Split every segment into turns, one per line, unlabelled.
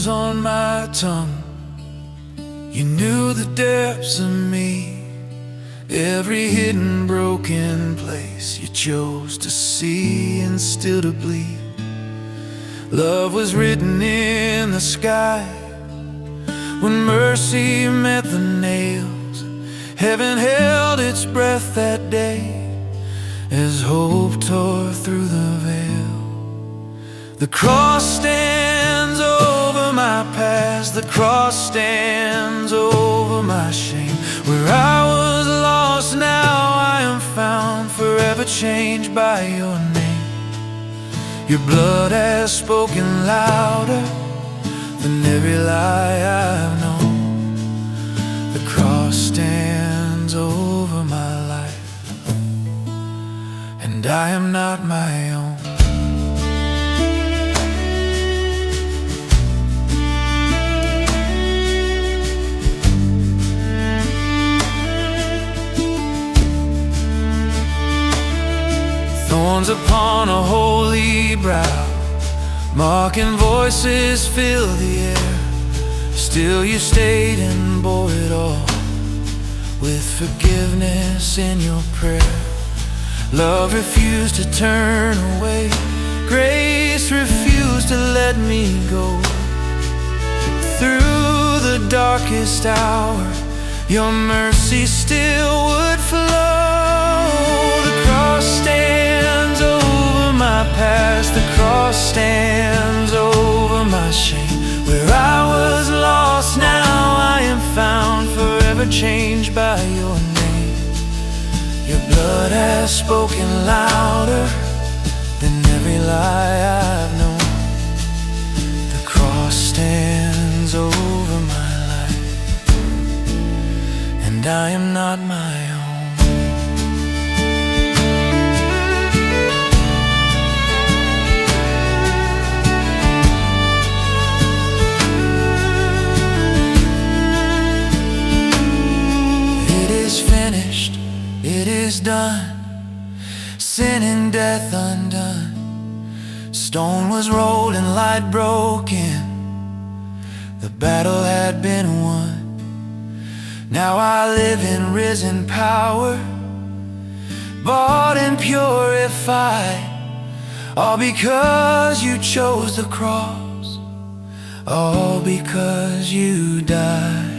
was on my tongue. You knew the depths of me, every hidden broken place you chose to see and still to bleed. Love was written in the sky when mercy met the nails. Heaven held its breath that day as hope tore through the veil. The cross stands over my past, the cross stands over my shame. Where I was lost, now I am found, forever changed by your name. Your blood has spoken louder than every lie I've known. The cross stands over my life, and I am not my own. Thorns upon a holy brow, mocking voices fill the air. Still you stayed and bore it all, with forgiveness in your prayer. Love refused to turn away, grace refused to let me go. Through the darkest hour, your mercy still would flow. The cross stands over my past, the cross stands over my shame. Where I was lost, now I am found, forever changed by your name. Your blood has spoken louder than every lie I've known. The cross stands over my life, and I am not my own. Finished, it is done, sin and death undone. Stone was rolled and light broken, the battle had been won. Now I live in risen power, bought and purified, all because you chose the cross, all because you died.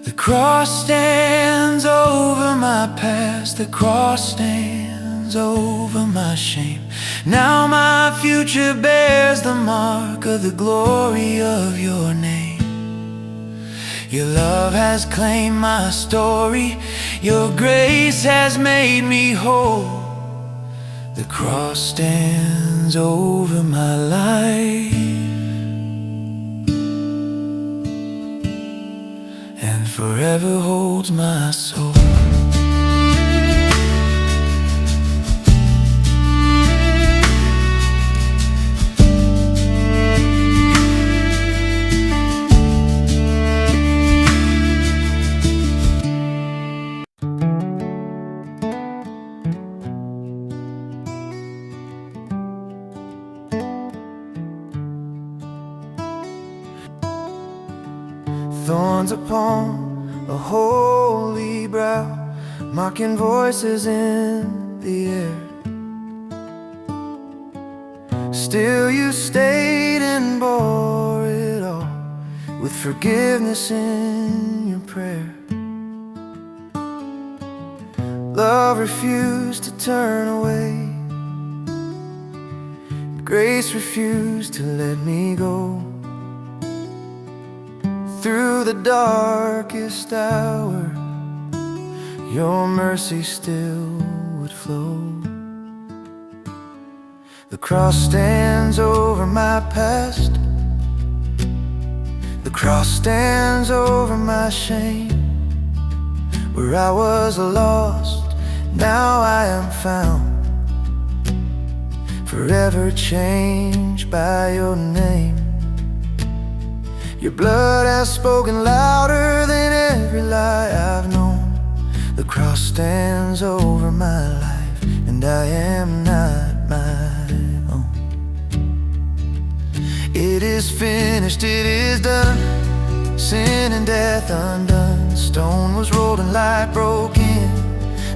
The cross stands over my past, the cross stands over my shame. Now my future bears the mark of the glory of your name. Your love has claimed my story, your grace has made me whole. The cross stands over my life, forever holds my soul. Thorns upon a holy brow, mocking voices in the air. Still you stayed and bore it all, with forgiveness in your prayer. Love refused to turn away, grace refused to let me go. Through the darkest hour, your mercy still would flow. The cross stands over my past, the cross stands over my shame. Where I was lost, now I am found, forever changed by your name. Your blood has spoken louder than every lie I've known. The cross stands over my life, and I am not my own. is finished, it is done. Sin and death undone. The stone was rolled and light broken.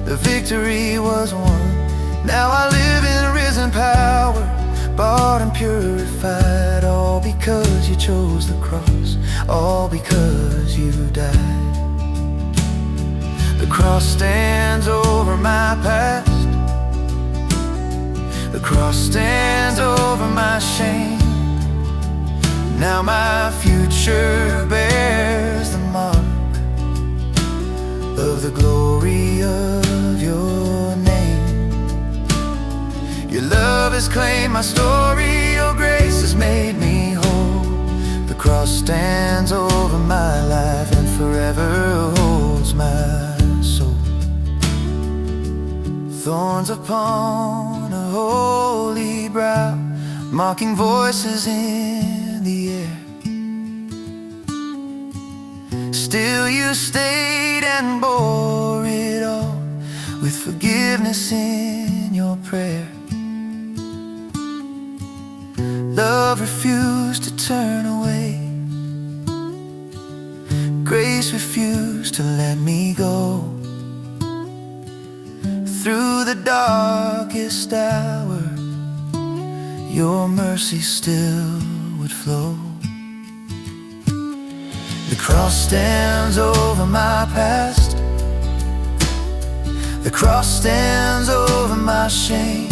The victory was won. Now I live in risen power, bought and purified. All because you chose the cross, all because you died. The cross stands over my past. The cross stands over my shame. Now my future bears the mark of the glory of your name. Your love has claimed my story, your grace has made me whole. The cross stands over my life and forever holds my soul. Thorns upon a holy brow, mocking voices in the air. Still you stayed and bore it all with forgiveness in your prayer. Love refused to turn away. Grace refused to let me go. Through the darkest hour, your mercy still would flow. The cross stands over my past. The cross stands over my shame.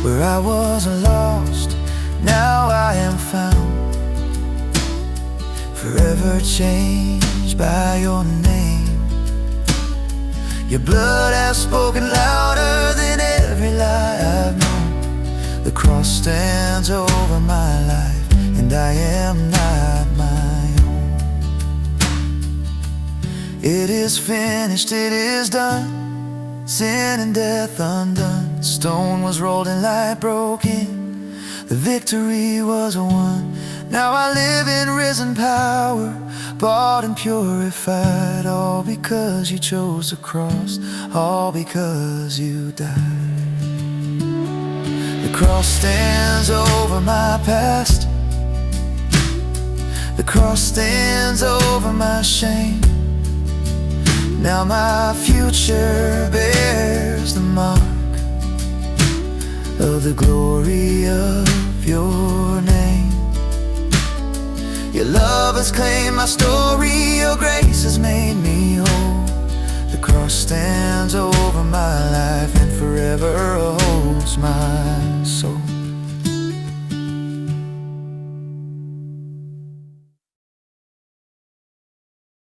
Where I was lost, now I am found, forever changed by your name. Your blood has spoken louder than every lie I've known. The cross stands over my life, and I am not my own. It is finished, it is done. Sin and death undone. The stone was rolled and light broken. The victory was won. Now I live in risen power, bought and purified. All because you chose the cross, all because you died. The cross stands over my past. The cross stands over my shame. Now my future bears the mark of the glory of your name. Your love has claimed my story, your grace has made me whole. The cross stands over my life and forever holds my